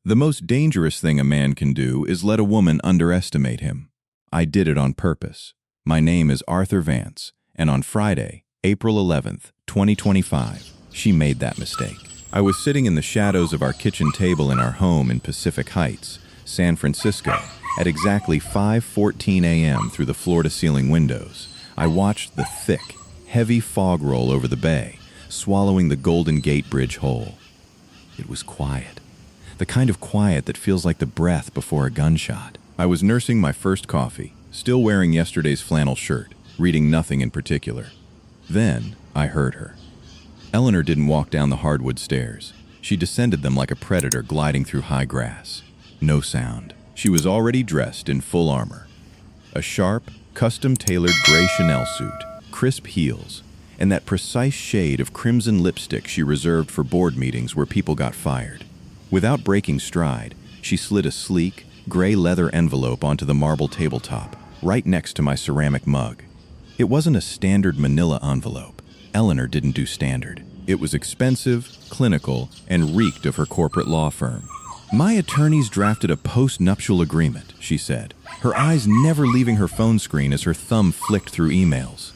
The most dangerous thing a man can do is let a woman underestimate him. I did it on purpose. My name is Arthur Vance, and on Friday, April 11th, 2025, she made that mistake. I was sitting in the shadows of our kitchen table in our home in Pacific Heights, San Francisco, at exactly 5:14 a.m. through the floor-to-ceiling windows. I watched the thick, heavy fog roll over the bay, swallowing the Golden Gate Bridge whole. It was quiet. The kind of quiet that feels like the breath before a gunshot. I was nursing my first coffee, still wearing yesterday's flannel shirt, reading nothing in particular. Then I heard her. Eleanor didn't walk down the hardwood stairs. She descended them like a predator gliding through high grass. No sound. She was already dressed in full armor. A sharp, custom-tailored gray Chanel suit, crisp heels, and that precise shade of crimson lipstick she reserved for board meetings where people got fired. Without breaking stride, she slid a sleek, gray leather envelope onto the marble tabletop, right next to my ceramic mug. It wasn't a standard manila envelope. Eleanor didn't do standard. It was expensive, clinical, and reeked of her corporate law firm. "My attorneys drafted a post-nuptial agreement," she said, her eyes never leaving her phone screen as her thumb flicked through emails.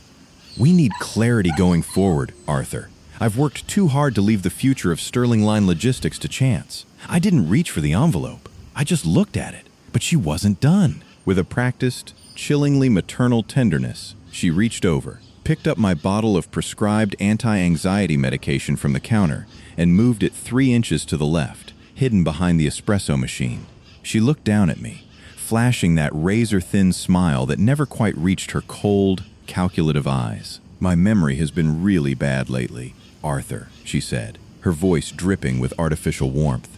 "We need clarity going forward, Arthur. I've worked too hard to leave the future of Sterling Line Logistics to chance. I didn't reach for the envelope. I just looked at it, but she wasn't done." With a practiced, chillingly maternal tenderness, she reached over, picked up my bottle of prescribed anti-anxiety medication from the counter, and moved it 3 inches to the left, hidden behind the espresso machine. She looked down at me, flashing that razor-thin smile that never quite reached her cold, calculative eyes. "My memory has been really bad lately, Arthur," she said, her voice dripping with artificial warmth.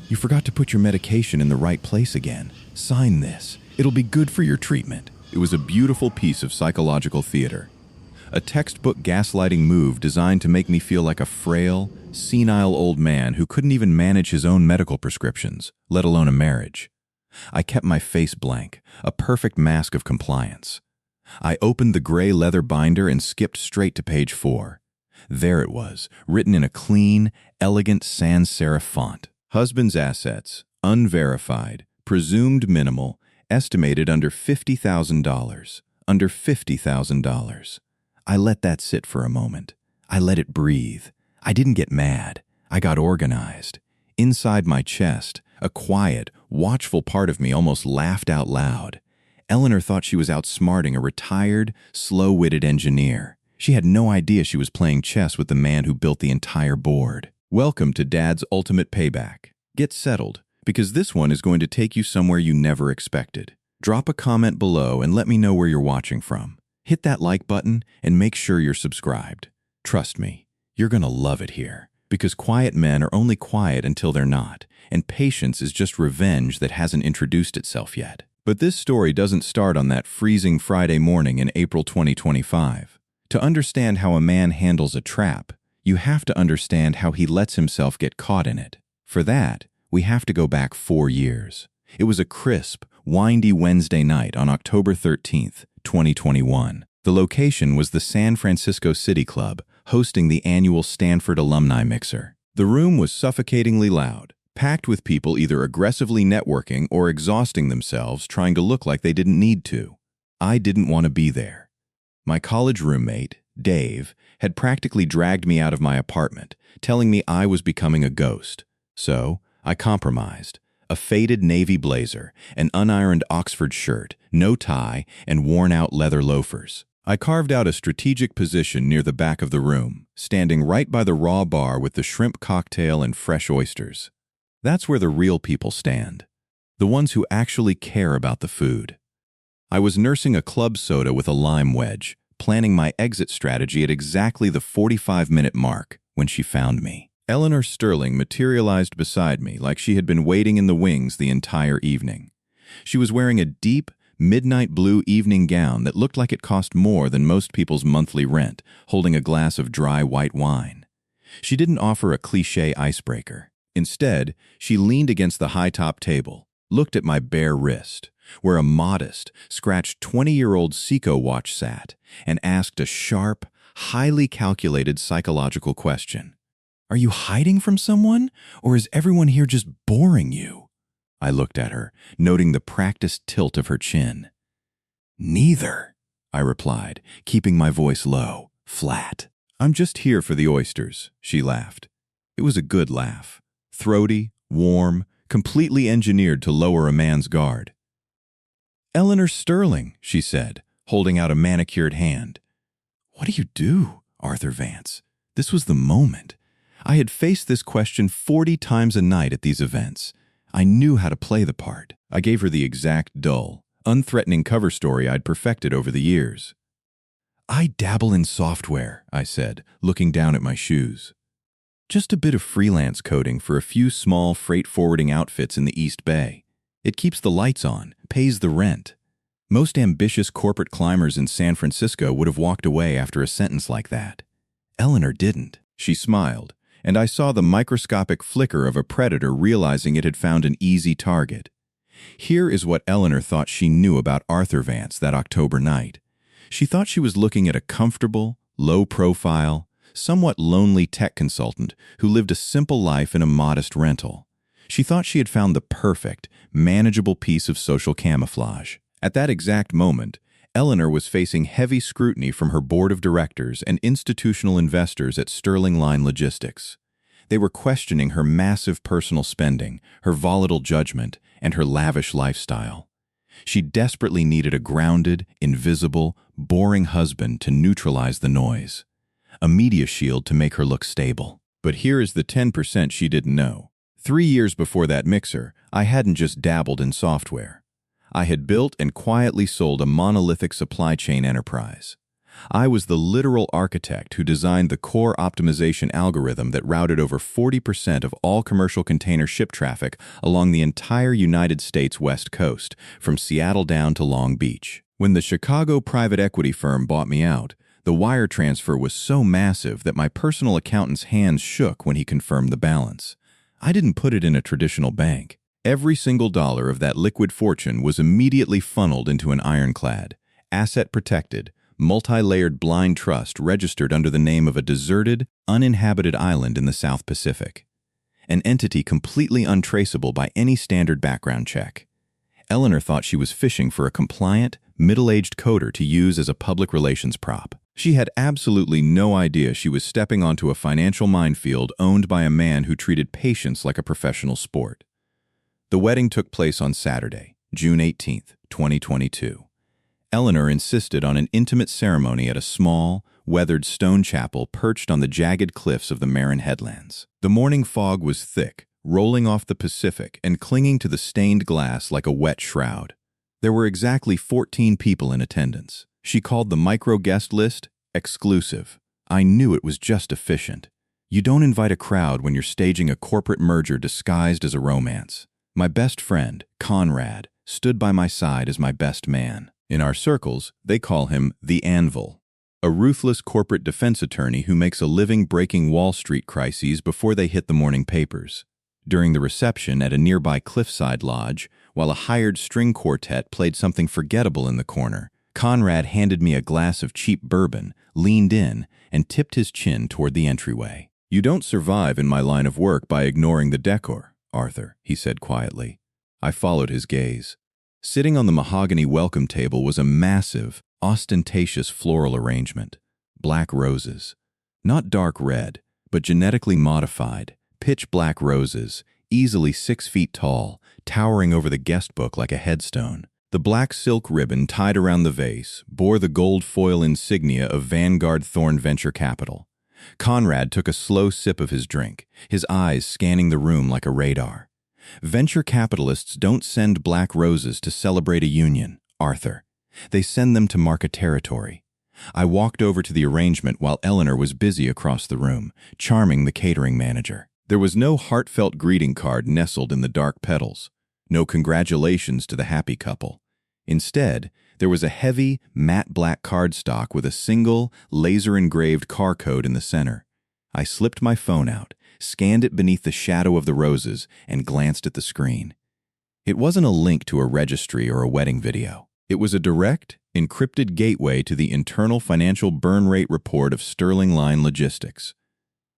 "You forgot to put your medication in the right place again. Sign this. It'll be good for your treatment." It was a beautiful piece of psychological theater. A textbook gaslighting move designed to make me feel like a frail, senile old man who couldn't even manage his own medical prescriptions, let alone a marriage. I kept my face blank, a perfect mask of compliance. I opened the gray leather binder and skipped straight to page 4. There it was, written in a clean, elegant sans serif font. Husband's assets, unverified, presumed minimal, estimated under $50,000. Under $50,000. I let that sit for a moment. I let it breathe. I didn't get mad. I got organized. Inside my chest, a quiet, watchful part of me almost laughed out loud. Eleanor thought she was outsmarting a retired, slow-witted engineer. She had no idea she was playing chess with the man who built the entire board. Welcome to Dad's Ultimate Payback. Get settled, because this one is going to take you somewhere you never expected. Drop a comment below and let me know where you're watching from. Hit that like button and make sure you're subscribed. Trust me, you're gonna love it here, because quiet men are only quiet until they're not, and patience is just revenge that hasn't introduced itself yet. But this story doesn't start on that freezing Friday morning in April 2025. To understand how a man handles a trap, you have to understand how he lets himself get caught in it. For that, we have to go back 4 years. It was a crisp, windy Wednesday night on October 13th, 2021. The location was the San Francisco City Club, hosting the annual Stanford Alumni Mixer. The room was suffocatingly loud, packed with people either aggressively networking or exhausting themselves trying to look like they didn't need to. I didn't want to be there. My college roommate, Dave, had practically dragged me out of my apartment, telling me I was becoming a ghost. So, I compromised. A faded navy blazer, an unironed Oxford shirt, no tie, and worn-out leather loafers. I carved out a strategic position near the back of the room, standing right by the raw bar with the shrimp cocktail and fresh oysters. That's where the real people stand. The ones who actually care about the food. I was nursing a club soda with a lime wedge, planning my exit strategy at exactly the 45-minute mark when she found me. Eleanor Sterling materialized beside me like she had been waiting in the wings the entire evening. She was wearing a deep, midnight blue evening gown that looked like it cost more than most people's monthly rent, holding a glass of dry white wine. She didn't offer a cliché icebreaker. Instead, she leaned against the high-top table, looked at my bare wrist, where a modest, scratched 20-year-old Seiko watch sat, and asked a sharp, highly calculated psychological question. Are you hiding from someone, or is everyone here just boring you? I looked at her, noting the practiced tilt of her chin. Neither, I replied, keeping my voice low, flat. I'm just here for the oysters, she laughed. It was a good laugh. Throaty, warm, completely engineered to lower a man's guard. Eleanor Sterling, she said, holding out a manicured hand. What do you do, Arthur Vance? This was the moment. I had faced this question 40 times a night at these events. I knew how to play the part. I gave her the exact dull, unthreatening cover story I'd perfected over the years. I dabble in software, I said, looking down at my shoes. Just a bit of freelance coding for a few small freight forwarding outfits in the East Bay. It keeps the lights on, pays the rent. Most ambitious corporate climbers in San Francisco would have walked away after a sentence like that. Eleanor didn't. She smiled, and I saw the microscopic flicker of a predator realizing it had found an easy target. Here is what Eleanor thought she knew about Arthur Vance that October night. She thought she was looking at a comfortable, low-profile, somewhat lonely tech consultant who lived a simple life in a modest rental. She thought she had found the perfect, manageable piece of social camouflage. At that exact moment, Eleanor was facing heavy scrutiny from her board of directors and institutional investors at Sterling Line Logistics. They were questioning her massive personal spending, her volatile judgment, and her lavish lifestyle. She desperately needed a grounded, invisible, boring husband to neutralize the noise. A media shield to make her look stable. But here is the 10% she didn't know. 3 years before that mixer, I hadn't just dabbled in software. I had built and quietly sold a monolithic supply chain enterprise. I was the literal architect who designed the core optimization algorithm that routed over 40% of all commercial container ship traffic along the entire United States West Coast, from Seattle down to Long Beach. When the Chicago private equity firm bought me out, the wire transfer was so massive that my personal accountant's hands shook when he confirmed the balance. I didn't put it in a traditional bank. Every single dollar of that liquid fortune was immediately funneled into an ironclad, asset-protected, multi-layered blind trust registered under the name of a deserted, uninhabited island in the South Pacific. An entity completely untraceable by any standard background check. Eleanor thought she was fishing for a compliant, middle-aged coder to use as a public relations prop. She had absolutely no idea she was stepping onto a financial minefield owned by a man who treated patience like a professional sport. The wedding took place on Saturday, June 18, 2022. Eleanor insisted on an intimate ceremony at a small, weathered stone chapel perched on the jagged cliffs of the Marin Headlands. The morning fog was thick, rolling off the Pacific and clinging to the stained glass like a wet shroud. There were exactly 14 people in attendance. She called the micro guest list exclusive. I knew it was just efficient. You don't invite a crowd when you're staging a corporate merger disguised as a romance. My best friend, Conrad, stood by my side as my best man. In our circles, they call him the Anvil, a ruthless corporate defense attorney who makes a living breaking Wall Street crises before they hit the morning papers. During the reception at a nearby cliffside lodge, while a hired string quartet played something forgettable in the corner, Conrad handed me a glass of cheap bourbon, leaned in, and tipped his chin toward the entryway. You don't survive in my line of work by ignoring the decor, Arthur, he said quietly. I followed his gaze. Sitting on the mahogany welcome table was a massive, ostentatious floral arrangement. Black roses. Not dark red, but genetically modified, pitch black roses, easily 6 feet tall, towering over the guest book like a headstone. The black silk ribbon tied around the vase bore the gold foil insignia of Vanguard Thorn Venture Capital. Conrad took a slow sip of his drink, his eyes scanning the room like a radar. Venture capitalists don't send black roses to celebrate a union, Arthur. They send them to mark a territory. I walked over to the arrangement while Eleanor was busy across the room, charming the catering manager. There was no heartfelt greeting card nestled in the dark petals, no congratulations to the happy couple. Instead, there was a heavy, matte black cardstock with a single, laser-engraved car code in the center. I slipped my phone out, scanned it beneath the shadow of the roses, and glanced at the screen. It wasn't a link to a registry or a wedding video. It was a direct, encrypted gateway to the internal financial burn rate report of Sterling Line Logistics.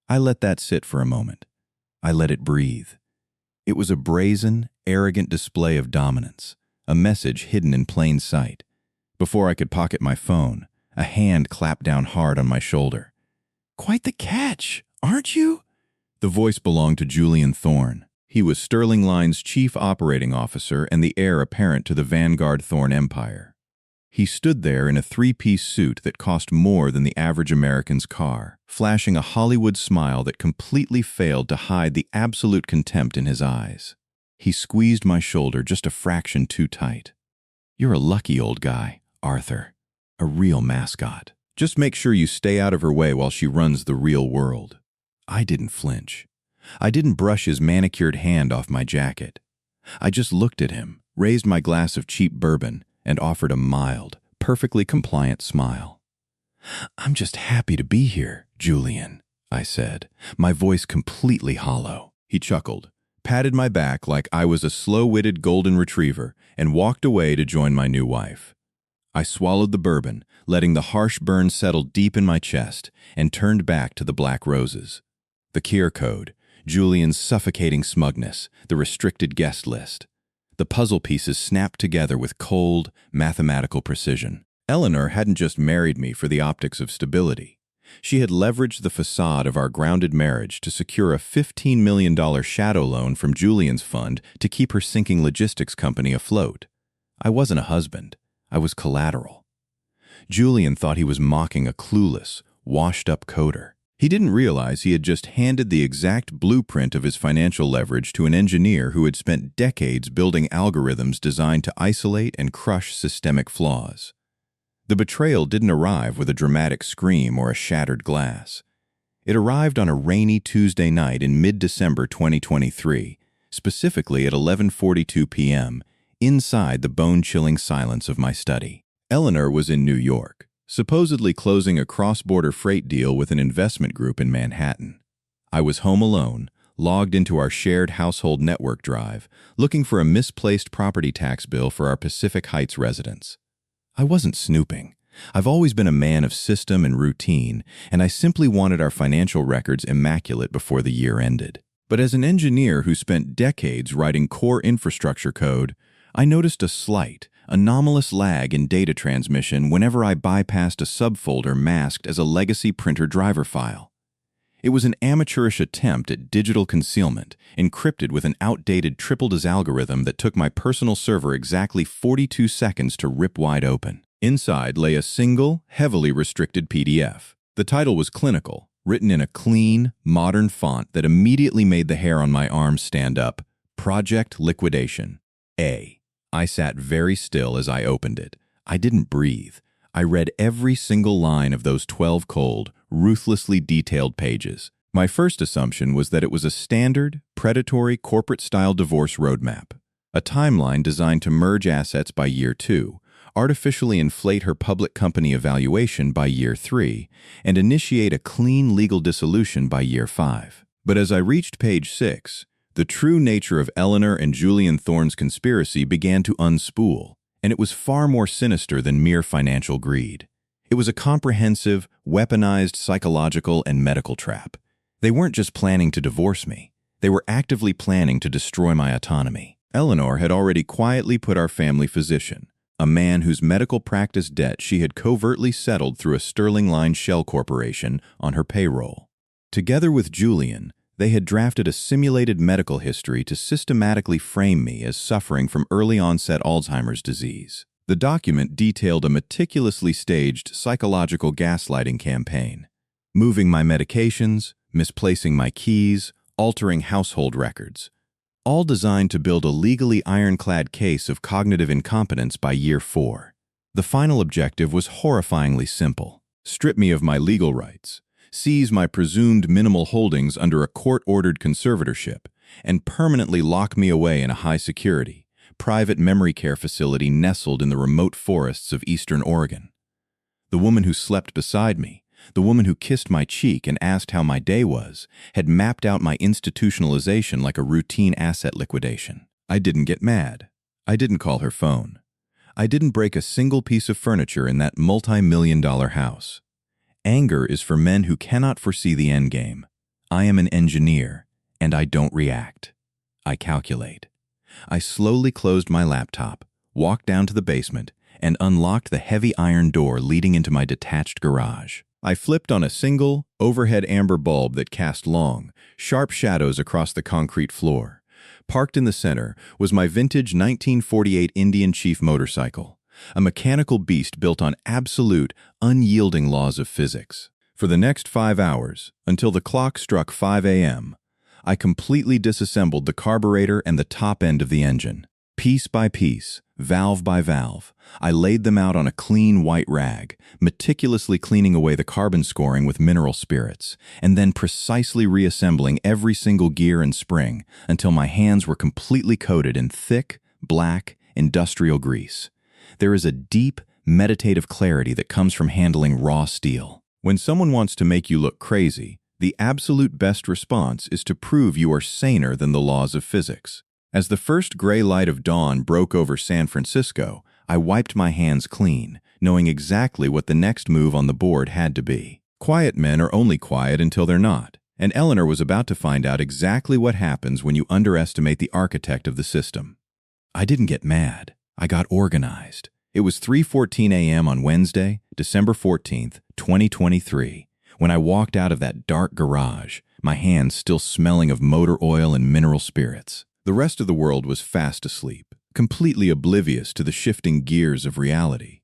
I let that sit for a moment. I let it breathe. It was a brazen, arrogant display of dominance, a message hidden in plain sight. Before I could pocket my phone, a hand clapped down hard on my shoulder. "Quite the catch, aren't you?" The voice belonged to Julian Thorne. He was Sterling Line's chief operating officer and the heir apparent to the Vanguard Thorne empire. He stood there in a three-piece suit that cost more than the average American's car, flashing a Hollywood smile that completely failed to hide the absolute contempt in his eyes. He squeezed my shoulder just a fraction too tight. "You're a lucky old guy, Arthur. A real mascot. Just make sure you stay out of her way while she runs the real world." I didn't flinch. I didn't brush his manicured hand off my jacket. I just looked at him, raised my glass of cheap bourbon, and offered a mild, perfectly compliant smile. "I'm just happy to be here, Julian," I said, my voice completely hollow. He chuckled, patted my back like I was a slow-witted golden retriever, and walked away to join my new wife. I swallowed the bourbon, letting the harsh burn settle deep in my chest, and turned back to the black roses. The Kier Code, Julian's suffocating smugness, the restricted guest list. The puzzle pieces snapped together with cold, mathematical precision. Eleanor hadn't just married me for the optics of stability. She had leveraged the facade of our grounded marriage to secure a $15 million shadow loan from Julian's fund to keep her sinking logistics company afloat. I wasn't a husband. I was collateral. Julian thought he was mocking a clueless, washed-up coder. He didn't realize he had just handed the exact blueprint of his financial leverage to an engineer who had spent decades building algorithms designed to isolate and crush systemic flaws. The betrayal didn't arrive with a dramatic scream or a shattered glass. It arrived on a rainy Tuesday night in mid-December 2023, specifically at 11:42 p.m., inside the bone-chilling silence of my study. Eleanor was in New York, supposedly closing a cross-border freight deal with an investment group in Manhattan. I was home alone, logged into our shared household network drive, looking for a misplaced property tax bill for our Pacific Heights residents. I wasn't snooping. I've always been a man of system and routine, and I simply wanted our financial records immaculate before the year ended. But as an engineer who spent decades writing core infrastructure code, I noticed a slight, anomalous lag in data transmission whenever I bypassed a subfolder masked as a legacy printer driver file. It was an amateurish attempt at digital concealment, encrypted with an outdated triple-DES algorithm that took my personal server exactly 42 seconds to rip wide open. Inside lay a single, heavily restricted PDF. The title was clinical, written in a clean, modern font that immediately made the hair on my arm stand up. Project Liquidation. A. I sat very still as I opened it. I didn't breathe. I read every single line of those 12 cold, ruthlessly detailed pages. My first assumption was that it was a standard, predatory, corporate-style divorce roadmap. A timeline designed to merge assets by year 2, artificially inflate her public company evaluation by year 3, and initiate a clean legal dissolution by year 5. But as I reached page 6, the true nature of Eleanor and Julian Thorne's conspiracy began to unspool, and it was far more sinister than mere financial greed. It was a comprehensive, weaponized psychological and medical trap. They weren't just planning to divorce me. They were actively planning to destroy my autonomy. Eleanor had already quietly put our family physician, a man whose medical practice debt she had covertly settled through a Sterling Line shell corporation, on her payroll. Together with Julian, they had drafted a simulated medical history to systematically frame me as suffering from early-onset Alzheimer's disease. The document detailed a meticulously staged psychological gaslighting campaign, moving my medications, misplacing my keys, altering household records, all designed to build a legally ironclad case of cognitive incompetence by year 4. The final objective was horrifyingly simple: strip me of my legal rights, seize my presumed minimal holdings under a court-ordered conservatorship, and permanently lock me away in a high-security, private memory care facility nestled in the remote forests of eastern Oregon. The woman who slept beside me, the woman who kissed my cheek and asked how my day was, had mapped out my institutionalization like a routine asset liquidation. I didn't get mad. I didn't call her phone. I didn't break a single piece of furniture in that multi-million-dollar house. Anger is for men who cannot foresee the endgame. I am an engineer, and I don't react. I calculate. I slowly closed my laptop, walked down to the basement, and unlocked the heavy iron door leading into my detached garage. I flipped on a single, overhead amber bulb that cast long, sharp shadows across the concrete floor. Parked in the center was my vintage 1948 Indian Chief motorcycle, a mechanical beast built on absolute, unyielding laws of physics. For the next 5 hours, until the clock struck 5 a.m., I completely disassembled the carburetor and the top end of the engine. Piece by piece, valve by valve, I laid them out on a clean white rag, meticulously cleaning away the carbon scoring with mineral spirits, and then precisely reassembling every single gear and spring until my hands were completely coated in thick, black, industrial grease. There is a deep, meditative clarity that comes from handling raw steel. When someone wants to make you look crazy, the absolute best response is to prove you are saner than the laws of physics. As the first gray light of dawn broke over San Francisco, I wiped my hands clean, knowing exactly what the next move on the board had to be. Quiet men are only quiet until they're not, and Eleanor was about to find out exactly what happens when you underestimate the architect of the system. I didn't get mad. I got organized. It was 3:14 a.m. on Wednesday, December 14th, 2023, when I walked out of that dark garage, my hands still smelling of motor oil and mineral spirits. The rest of the world was fast asleep, completely oblivious to the shifting gears of reality.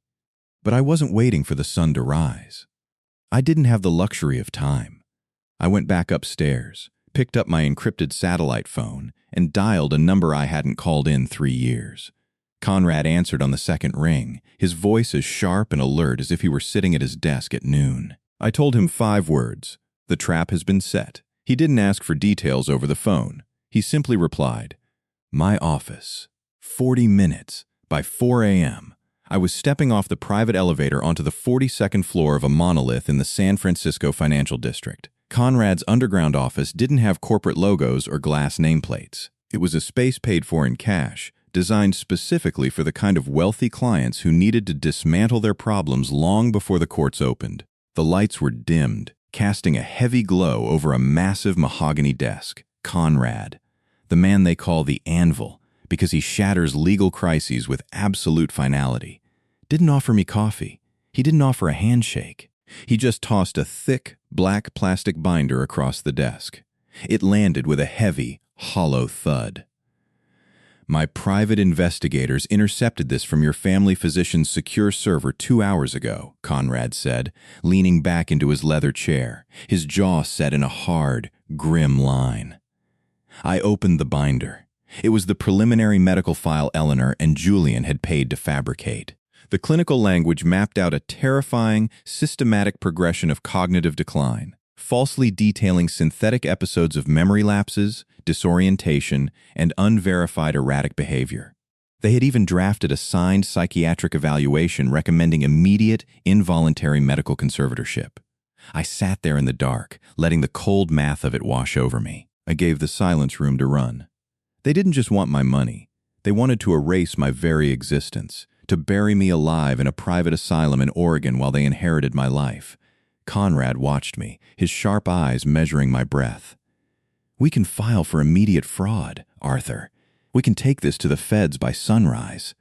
But I wasn't waiting for the sun to rise. I didn't have the luxury of time. I went back upstairs, picked up my encrypted satellite phone, and dialed a number I hadn't called in 3 years. Conrad answered on the second ring, his voice as sharp and alert as if he were sitting at his desk at noon. I told him 5 words. The trap has been set. He didn't ask for details over the phone. He simply replied, "My office. 40 minutes. By 4 a.m. I was stepping off the private elevator onto the 42nd floor of a monolith in the San Francisco financial district. Conrad's underground office didn't have corporate logos or glass nameplates. It was a space paid for in cash, designed specifically for the kind of wealthy clients who needed to dismantle their problems long before the courts opened. The lights were dimmed, casting a heavy glow over a massive mahogany desk. Conrad, the man they call the Anvil, because he shatters legal crises with absolute finality, didn't offer me coffee. He didn't offer a handshake. He just tossed a thick, black plastic binder across the desk. It landed with a heavy, hollow thud. "My private investigators intercepted this from your family physician's secure server 2 hours ago," Conrad said, leaning back into his leather chair, his jaw set in a hard, grim line. I opened the binder. It was the preliminary medical file Eleanor and Julian had paid to fabricate. The clinical language mapped out a terrifying, systematic progression of cognitive decline, falsely detailing synthetic episodes of memory lapses, disorientation, and unverified erratic behavior. They had even drafted a signed psychiatric evaluation recommending immediate, involuntary medical conservatorship. I sat there in the dark, letting the cold math of it wash over me. I gave the silence room to run. They didn't just want my money. They wanted to erase my very existence, to bury me alive in a private asylum in Oregon while they inherited my life. Conrad watched me, his sharp eyes measuring my breath. "We can file for immediate fraud, Arthur. We can take this to the feds by sunrise."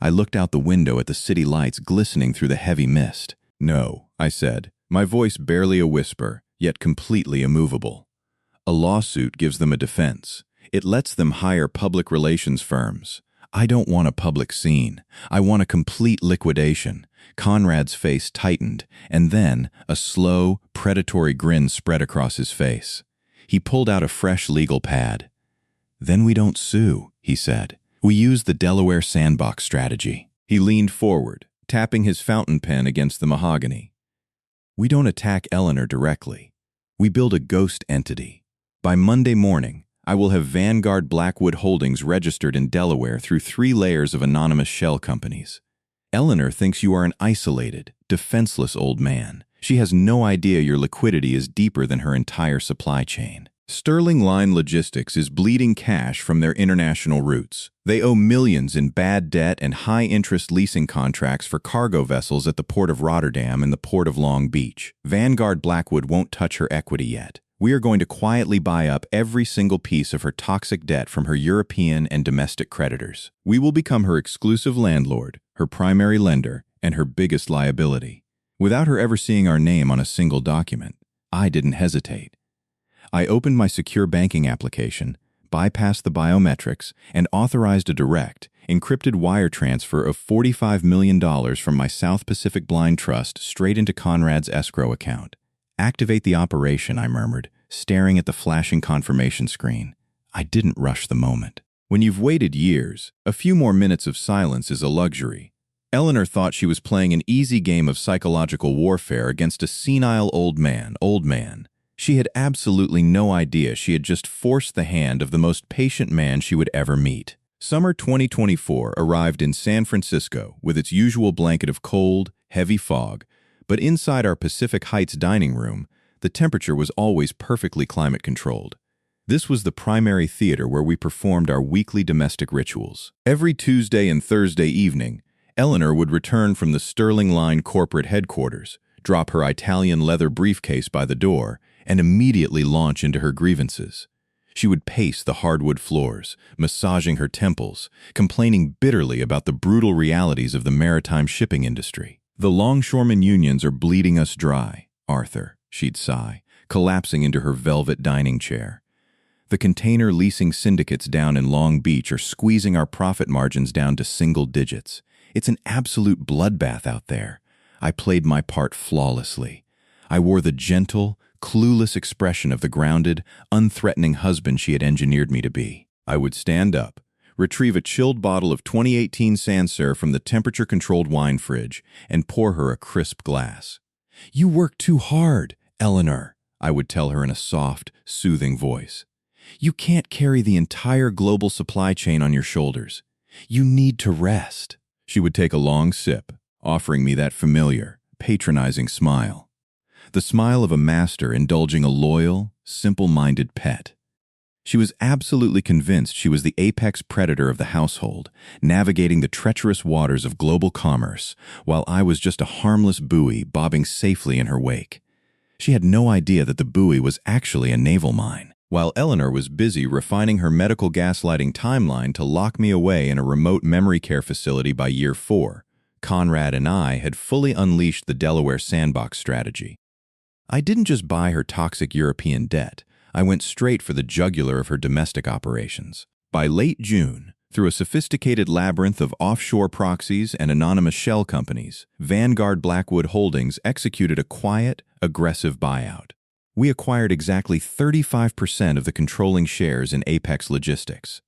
I looked out the window at the city lights glistening through the heavy mist. "No," I said, my voice barely a whisper, yet completely immovable. "A lawsuit gives them a defense. It lets them hire public relations firms. I don't want a public scene. I want a complete liquidation." Conrad's face tightened, and then a slow, predatory grin spread across his face. He pulled out a fresh legal pad. "Then we don't sue," he said. "We use the Delaware sandbox strategy." He leaned forward, tapping his fountain pen against the mahogany. "We don't attack Eleanor directly. We build a ghost entity. By Monday morning, I will have Vanguard Blackwood Holdings registered in Delaware through 3 layers of anonymous shell companies. Eleanor thinks you are an isolated, defenseless old man. She has no idea your liquidity is deeper than her entire supply chain. Sterling Line Logistics is bleeding cash from their international routes. They owe millions in bad debt and high-interest leasing contracts for cargo vessels at the Port of Rotterdam and the Port of Long Beach. Vanguard Blackwood won't touch her equity yet. We are going to quietly buy up every single piece of her toxic debt from her European and domestic creditors. We will become her exclusive landlord, her primary lender, and her biggest liability. Without her ever seeing our name on a single document, I didn't hesitate. I opened my secure banking application, bypassed the biometrics, and authorized a direct, encrypted wire transfer of $45 million from my South Pacific Blind Trust straight into Conrad's escrow account. "Activate the operation," I murmured, staring at the flashing confirmation screen. I didn't rush the moment. When you've waited years, a few more minutes of silence is a luxury. Eleanor thought she was playing an easy game of psychological warfare against a senile old man. She had absolutely no idea she had just forced the hand of the most patient man she would ever meet. Summer 2024 arrived in San Francisco with its usual blanket of cold, heavy fog, but inside our Pacific Heights dining room, the temperature was always perfectly climate-controlled. This was the primary theater where we performed our weekly domestic rituals. Every Tuesday and Thursday evening, Eleanor would return from the Sterling Line corporate headquarters, drop her Italian leather briefcase by the door, and immediately launch into her grievances. She would pace the hardwood floors, massaging her temples, complaining bitterly about the brutal realities of the maritime shipping industry. "The longshoremen unions are bleeding us dry, Arthur," she'd sigh, collapsing into her velvet dining chair. "The container leasing syndicates down in Long Beach are squeezing our profit margins down to single digits. It's an absolute bloodbath out there." I played my part flawlessly. I wore the gentle, clueless expression of the grounded, unthreatening husband she had engineered me to be. I would stand up, retrieve a chilled bottle of 2018 Sancerre from the temperature-controlled wine fridge, and pour her a crisp glass. "You work too hard, Eleanor," I would tell her in a soft, soothing voice. "You can't carry the entire global supply chain on your shoulders. You need to rest." She would take a long sip, offering me that familiar, patronizing smile. The smile of a master indulging a loyal, simple-minded pet. She was absolutely convinced she was the apex predator of the household, navigating the treacherous waters of global commerce, while I was just a harmless buoy bobbing safely in her wake. She had no idea that the buoy was actually a naval mine. While Eleanor was busy refining her medical gaslighting timeline to lock me away in a remote memory care facility by year 4, Conrad and I had fully unleashed the Delaware sandbox strategy. I didn't just buy her toxic European debt. I went straight for the jugular of her domestic operations. By late June, through a sophisticated labyrinth of offshore proxies and anonymous shell companies, Vanguard Blackwood Holdings executed a quiet, aggressive buyout. We acquired exactly 35% of the controlling shares in Apex Logistics.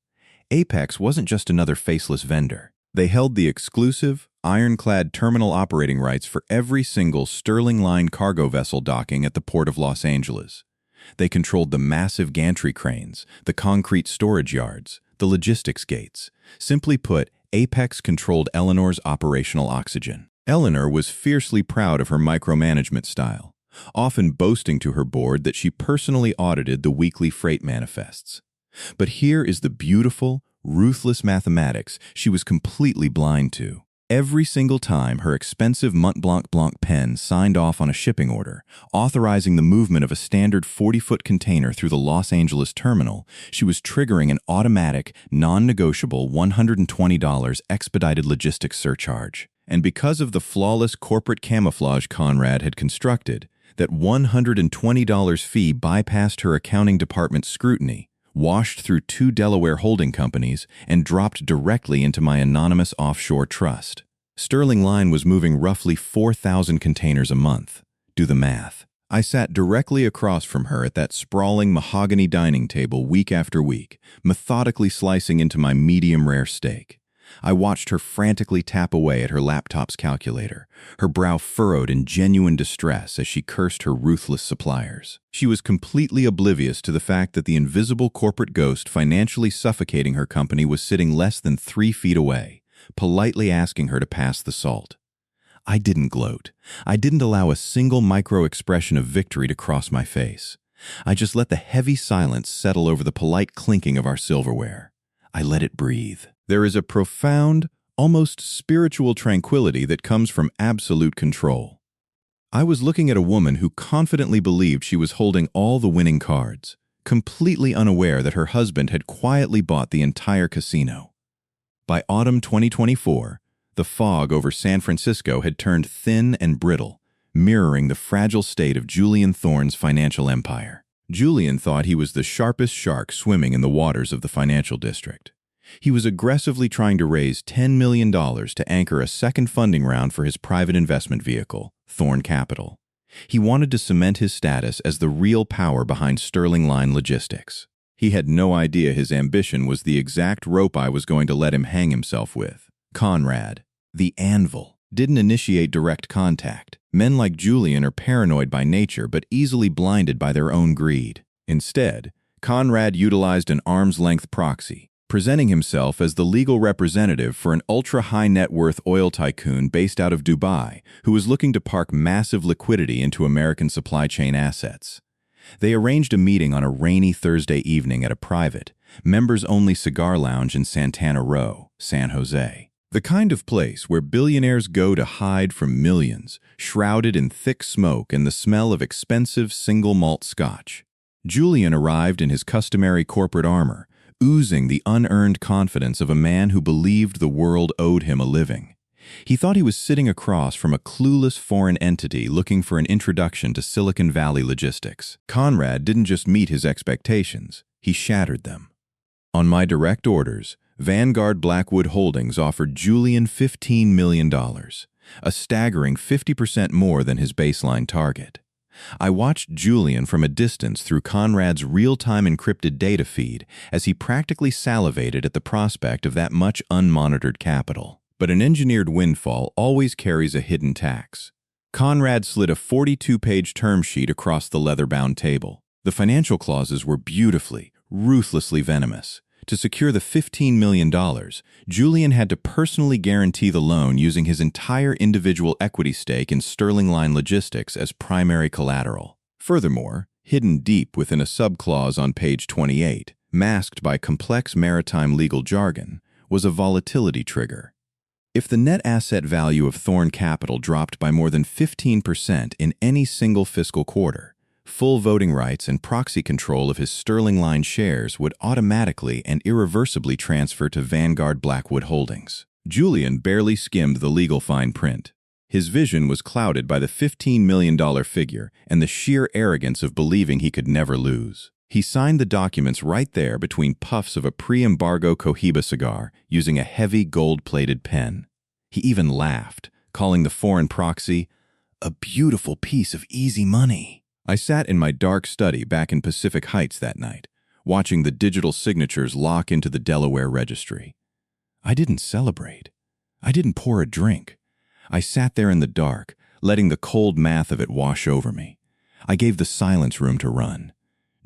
Apex wasn't just another faceless vendor. They held the exclusive, ironclad terminal operating rights for every single Sterling Line cargo vessel docking at the Port of Los Angeles. They controlled the massive gantry cranes, the concrete storage yards, the logistics gates. Simply put, Apex controlled Eleanor's operational oxygen. Eleanor was fiercely proud of her micromanagement style, often boasting to her board that she personally audited the weekly freight manifests. But here is the beautiful, ruthless mathematics she was completely blind to. Every single time her expensive Mont Blanc pen signed off on a shipping order, authorizing the movement of a standard 40-foot container through the Los Angeles terminal, she was triggering an automatic, non-negotiable $120 expedited logistics surcharge. And because of the flawless corporate camouflage Conrad had constructed, that $120 fee bypassed her accounting department's scrutiny, washed through 2 Delaware holding companies, and dropped directly into my anonymous offshore trust. Sterling Line was moving roughly 4,000 containers a month. Do the math. I sat directly across from her at that sprawling mahogany dining table week after week, methodically slicing into my medium-rare steak. I watched her frantically tap away at her laptop's calculator, her brow furrowed in genuine distress as she cursed her ruthless suppliers. She was completely oblivious to the fact that the invisible corporate ghost financially suffocating her company was sitting less than 3 feet away, politely asking her to pass the salt. I didn't gloat. I didn't allow a single micro-expression of victory to cross my face. I just let the heavy silence settle over the polite clinking of our silverware. I let it breathe. There is a profound, almost spiritual tranquility that comes from absolute control. I was looking at a woman who confidently believed she was holding all the winning cards, completely unaware that her husband had quietly bought the entire casino. By autumn 2024, the fog over San Francisco had turned thin and brittle, mirroring the fragile state of Julian Thorne's financial empire. Julian thought he was the sharpest shark swimming in the waters of the financial district. He was aggressively trying to raise $10 million to anchor a second funding round for his private investment vehicle, Thorne Capital. He wanted to cement his status as the real power behind Sterling Line Logistics. He had no idea his ambition was the exact rope I was going to let him hang himself with. Conrad, the anvil, didn't initiate direct contact. Men like Julian are paranoid by nature but easily blinded by their own greed. Instead, Conrad utilized an arm's-length proxy, presenting himself as the legal representative for an ultra-high net worth oil tycoon based out of Dubai who was looking to park massive liquidity into American supply chain assets. They arranged a meeting on a rainy Thursday evening at a private, members-only cigar lounge in Santana Row, San Jose. The kind of place where billionaires go to hide from millions, shrouded in thick smoke and the smell of expensive single malt scotch. Julian arrived in his customary corporate armor, oozing the unearned confidence of a man who believed the world owed him a living. He thought he was sitting across from a clueless foreign entity looking for an introduction to Silicon Valley logistics. Conrad didn't just meet his expectations, he shattered them. On my direct orders, Vanguard Blackwood Holdings offered Julian $15 million, a staggering 50% more than his baseline target. I watched Julian from a distance through Conrad's real-time encrypted data feed as he practically salivated at the prospect of that much unmonitored capital. But an engineered windfall always carries a hidden tax. Conrad slid a 42-page term sheet across the leather-bound table. The financial clauses were beautifully, ruthlessly venomous. To secure the $15 million, Julian had to personally guarantee the loan using his entire individual equity stake in Sterling Line Logistics as primary collateral. Furthermore, hidden deep within a subclause on page 28, masked by complex maritime legal jargon, was a volatility trigger. If the net asset value of Thorne Capital dropped by more than 15% in any single fiscal quarter, full voting rights and proxy control of his Sterling Line shares would automatically and irreversibly transfer to Vanguard Blackwood Holdings. Julian barely skimmed the legal fine print. His vision was clouded by the $15 million figure and the sheer arrogance of believing he could never lose. He signed the documents right there between puffs of a pre-embargo Cohiba cigar using a heavy gold-plated pen. He even laughed, calling the foreign proxy a beautiful piece of easy money. I sat in my dark study back in Pacific Heights that night, watching the digital signatures lock into the Delaware registry. I didn't celebrate. I didn't pour a drink. I sat there in the dark, letting the cold math of it wash over me. I gave the silence room to run.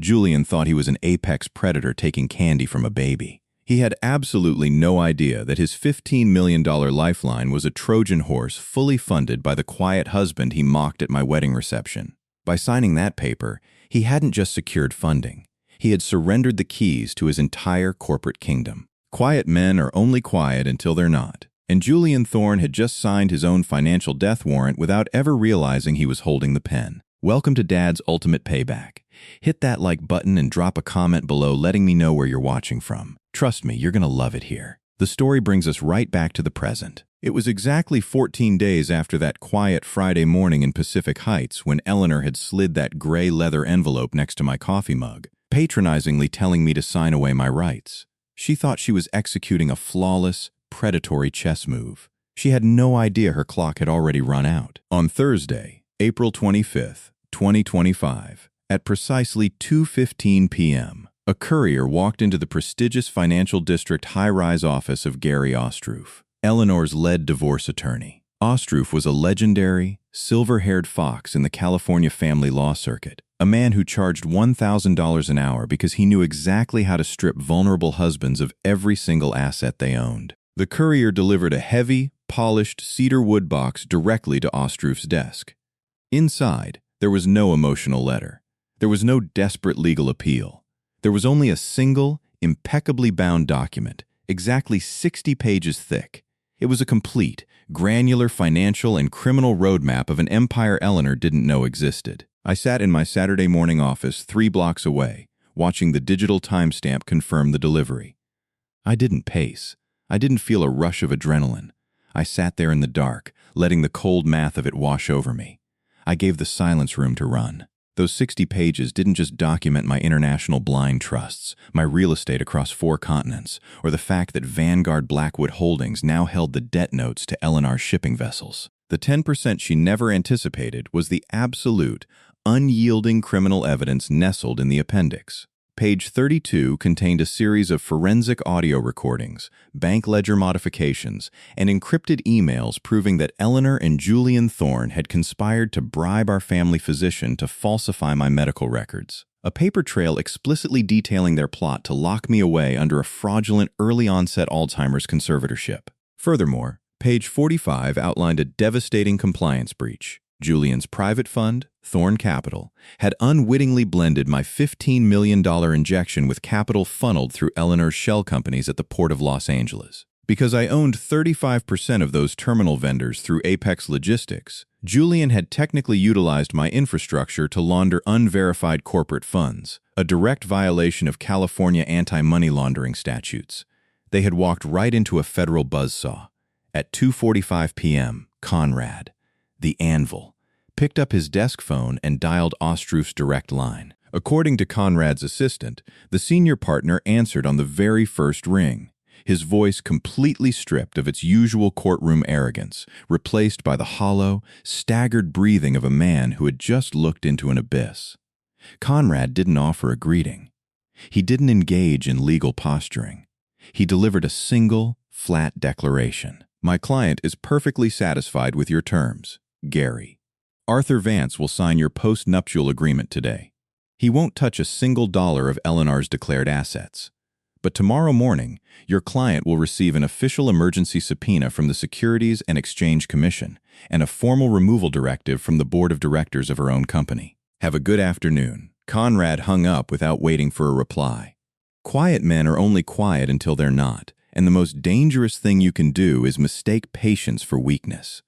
Julian thought he was an apex predator taking candy from a baby. He had absolutely no idea that his $15 million lifeline was a Trojan horse fully funded by the quiet husband he mocked at my wedding reception. By signing that paper, he hadn't just secured funding. He had surrendered the keys to his entire corporate kingdom. Quiet men are only quiet until they're not. And Julian Thorne had just signed his own financial death warrant without ever realizing he was holding the pen. Welcome to Dad's Ultimate Payback. Hit that like button and drop a comment below letting me know where you're watching from. Trust me, you're gonna love it here. The story brings us right back to the present. It was exactly 14 days after that quiet Friday morning in Pacific Heights when Eleanor had slid that gray leather envelope next to my coffee mug, patronizingly telling me to sign away my rights. She thought she was executing a flawless, predatory chess move. She had no idea her clock had already run out. On Thursday, April 25th, 2025, at precisely 2:15 p.m., a courier walked into the prestigious financial district high-rise office of Gary Ostroof, Eleanor's lead divorce attorney. Ostroof was a legendary, silver-haired fox in the California family law circuit, a man who charged $1,000 an hour because he knew exactly how to strip vulnerable husbands of every single asset they owned. The courier delivered a heavy, polished cedar wood box directly to Ostroof's desk. Inside, there was no emotional letter. There was no desperate legal appeal. There was only a single, impeccably bound document, exactly 60 pages thick. It was a complete, granular financial and criminal roadmap of an empire Eleanor didn't know existed. I sat in my Saturday morning office 3 blocks away, watching the digital timestamp confirm the delivery. I didn't pace. I didn't feel a rush of adrenaline. I sat there in the dark, letting the cold math of it wash over me. I gave the silence room to run. Those 60 pages didn't just document my international blind trusts, my real estate across 4 continents, or the fact that Vanguard Blackwood Holdings now held the debt notes to Eleanor's shipping vessels. The 10% she never anticipated was the absolute, unyielding criminal evidence nestled in the appendix. Page 32 contained a series of forensic audio recordings, bank ledger modifications, and encrypted emails proving that Eleanor and Julian Thorne had conspired to bribe our family physician to falsify my medical records. A paper trail explicitly detailing their plot to lock me away under a fraudulent early-onset Alzheimer's conservatorship. Furthermore, page 45 outlined a devastating compliance breach. Julian's private fund, Thorne Capital, had unwittingly blended my $15 million injection with capital funneled through Eleanor's shell companies at the Port of Los Angeles. Because I owned 35% of those terminal vendors through Apex Logistics, Julian had technically utilized my infrastructure to launder unverified corporate funds, a direct violation of California anti-money laundering statutes. They had walked right into a federal buzzsaw. At 2:45 p.m., Conrad, the Anvil, picked up his desk phone and dialed Ostruf's direct line. According to Conrad's assistant, the senior partner answered on the very first ring, his voice completely stripped of its usual courtroom arrogance, replaced by the hollow, staggered breathing of a man who had just looked into an abyss. Conrad didn't offer a greeting. He didn't engage in legal posturing. He delivered a single, flat declaration. "My client is perfectly satisfied with your terms, Gary. Arthur Vance will sign your post-nuptial agreement today. He won't touch a single dollar of Eleanor's declared assets. But tomorrow morning, your client will receive an official emergency subpoena from the Securities and Exchange Commission and a formal removal directive from the board of directors of her own company. Have a good afternoon." Conrad hung up without waiting for a reply. Quiet men are only quiet until they're not, and the most dangerous thing you can do is mistake patience for weakness.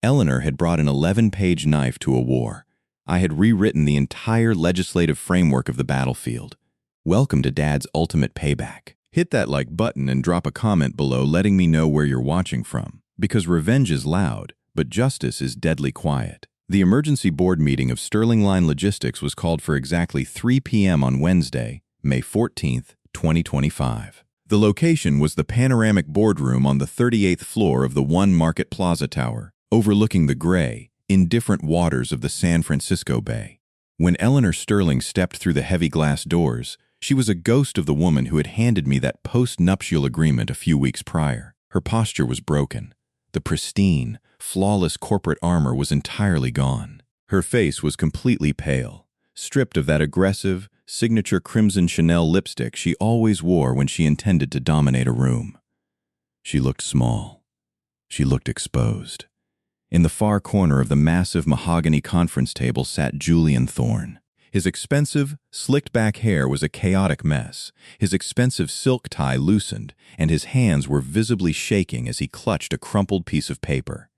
Eleanor had brought an 11-page knife to a war. I had rewritten the entire legislative framework of the battlefield. Welcome to Dad's ultimate payback. Hit that like button and drop a comment below letting me know where you're watching from, because revenge is loud, but justice is deadly quiet. The emergency board meeting of Sterling Line Logistics was called for exactly 3 p.m. on Wednesday, May 14th, 2025. The location was the panoramic boardroom on the 38th floor of the One Market Plaza Tower, overlooking the gray, indifferent waters of the San Francisco Bay. When Eleanor Sterling stepped through the heavy glass doors, she was a ghost of the woman who had handed me that post-nuptial agreement a few weeks prior. Her posture was broken. The pristine, flawless corporate armor was entirely gone. Her face was completely pale, stripped of that aggressive, signature crimson Chanel lipstick she always wore when she intended to dominate a room. She looked small. She looked exposed. In the far corner of the massive mahogany conference table sat Julian Thorne. His expensive, slicked-back hair was a chaotic mess. His expensive silk tie loosened, and his hands were visibly shaking as he clutched a crumpled piece of paper.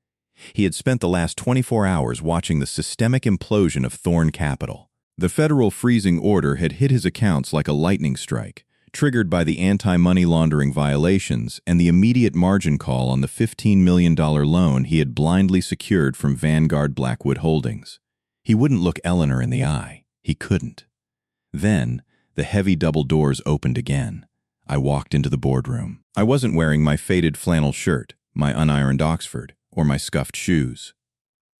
He had spent the last 24 hours watching the systemic implosion of Thorne Capital. The federal freezing order had hit his accounts like a lightning strike, triggered by the anti-money laundering violations and the immediate margin call on the $15 million loan he had blindly secured from Vanguard Blackwood Holdings. He wouldn't look Eleanor in the eye. He couldn't. Then, the heavy double doors opened again. I walked into the boardroom. I wasn't wearing my faded flannel shirt, my unironed Oxford, or my scuffed shoes.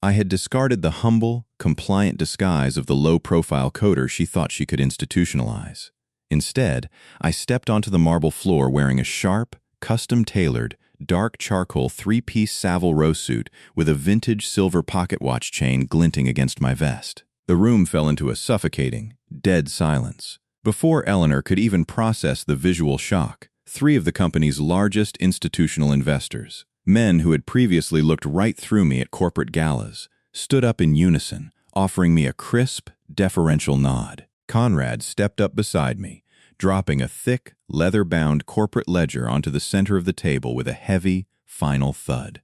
I had discarded the humble, compliant disguise of the low-profile coder she thought she could institutionalize. Instead, I stepped onto the marble floor wearing a sharp, custom-tailored, dark charcoal 3-piece Savile Row suit with a vintage silver pocket watch chain glinting against my vest. The room fell into a suffocating, dead silence. Before Eleanor could even process the visual shock, 3 of the company's largest institutional investors, men who had previously looked right through me at corporate galas, stood up in unison, offering me a crisp, deferential nod. Conrad stepped up beside me, dropping a thick, leather-bound corporate ledger onto the center of the table with a heavy, final thud.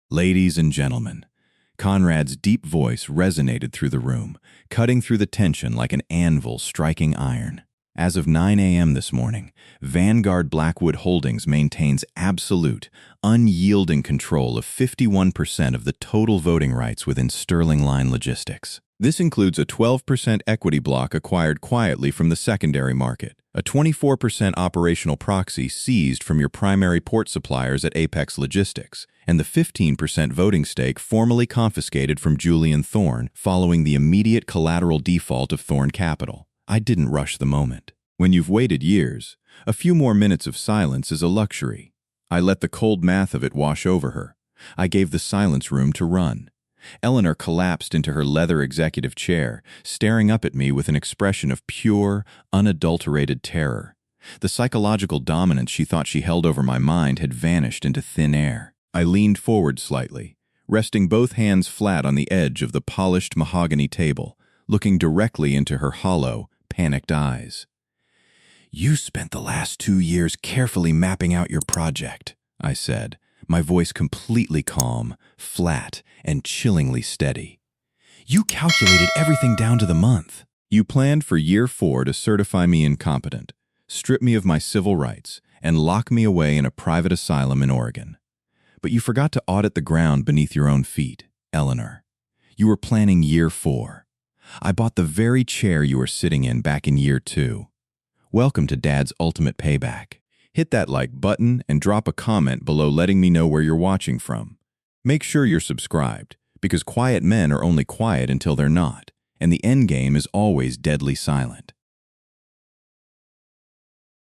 Ladies and gentlemen, Conrad's deep voice resonated through the room, cutting through the tension like an anvil striking iron. As of 9 a.m. this morning, Vanguard Blackwood Holdings maintains absolute, unyielding control of 51% of the total voting rights within Sterling Line Logistics. This includes a 12% equity block acquired quietly from the secondary market, a 24% operational proxy seized from your primary port suppliers at Apex Logistics, and the 15% voting stake formally confiscated from Julian Thorne following the immediate collateral default of Thorne Capital. I didn't rush the moment. When you've waited years, a few more minutes of silence is a luxury. I let the cold math of it wash over her. I gave the silence room to run. Eleanor collapsed into her leather executive chair, staring up at me with an expression of pure, unadulterated terror. The psychological dominance she thought she held over my mind had vanished into thin air. I leaned forward slightly, resting both hands flat on the edge of the polished mahogany table, looking directly into her hollow, panicked eyes. "You spent the last 2 years carefully mapping out your project," I said, my voice completely calm, flat, and chillingly steady. "You calculated everything down to the month. You planned for year 4 to certify me incompetent, strip me of my civil rights, and lock me away in a private asylum in Oregon. But you forgot to audit the ground beneath your own feet, Eleanor. You were planning year 4. I bought the very chair you were sitting in back in year 2. Welcome to Dad's ultimate payback. Hit that like button and drop a comment below letting me know where you're watching from. Make sure you're subscribed, because quiet men are only quiet until they're not, and the end game is always deadly silent.